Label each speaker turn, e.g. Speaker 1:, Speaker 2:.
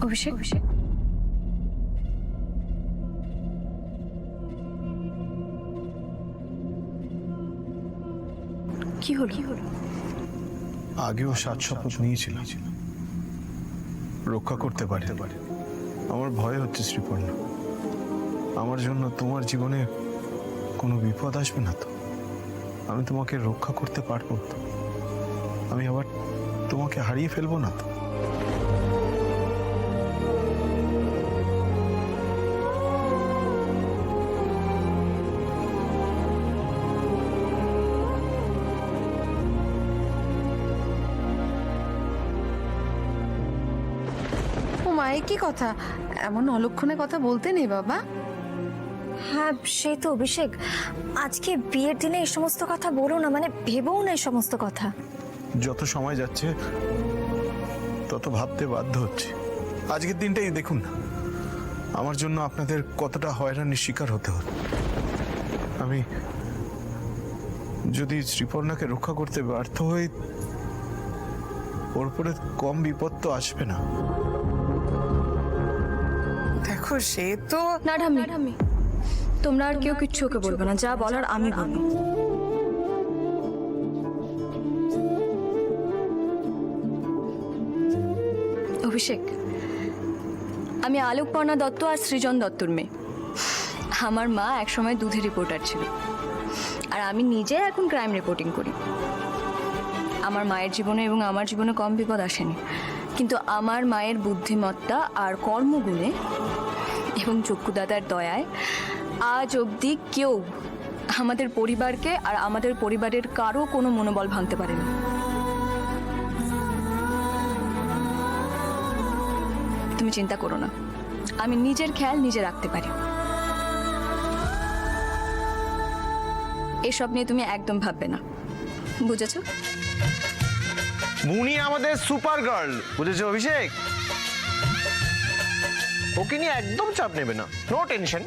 Speaker 1: অভিষেক অভিষেক কি হলো
Speaker 2: আগেও 7 শপথ নিয়েছিল, রক্ষা করতে পারে। আমার ভয় হচ্ছে শ্রীপর্ণা, আমার জন্য তোমার জীবনে কোনো বিপদ আসবে না তো? আমি তোমাকে রক্ষা করতে পারবো তো? আমি আবার তোমাকে হারিয়ে ফেলবো না তো?
Speaker 1: ও মায়ের কি কথা, এমন অলক্ষণে কথা বলতে নেই বাবা।
Speaker 3: হ্যাঁ সেই তো অভিষেক, আজকে বিয়ের দিনে এই সমস্ত কথা বলো না, মানে ভেবেও না এই সমস্ত কথা।
Speaker 2: যত সময় যাচ্ছে তত ভাবতে বাধ্য হচ্ছে। আজকের দিনটাই দেখুন না, আমার জন্য আপনাদের কতটা হয়রানির শিকার হতে হলো। আমি যদি শ্রীপর্ণাকে রক্ষা করতে ব্যর্থ হই, ওর উপরে কম বিপদ তো আসবে না।
Speaker 4: দেখো সে তো
Speaker 3: না ঠাম্মি, তোমরা আর কেউ কিচ্ছু ওকে বলবে না, যা বলার আমি বলবো। অভিষেক, আমি আলোকপর্ণা দত্ত আর সৃজন দত্তর মেয়ে। আমার মা একসময় দুধের রিপোর্টার ছিল, আর আমি নিজে এখন ক্রাইম রিপোর্টিং করি। আমার মায়ের জীবনে এবং আমার জীবনে কম বিপদ আসেনি, কিন্তু আমার মায়ের বুদ্ধিমত্তা আর কর্মগুণে এবং চক্ষুদাতার দয়ায় আজ অবধি কেউ আমাদের পরিবারকে আর আমাদের পরিবারের কারো কোনো মনোবল ভাঙতে পারেনি। তুমি চিন্তা করো না, আমি নিজের খেয়াল নিজে রাখতে পারি। এসব নিয়ে তুমি একদম ভাববে না, বুঝেছো?
Speaker 5: মুনি আমাদের সুপার গার্ল, বুঝেছো অভিষেক? ওকে নিয়ে একদম চাপ নেবে না, নো টেনশন।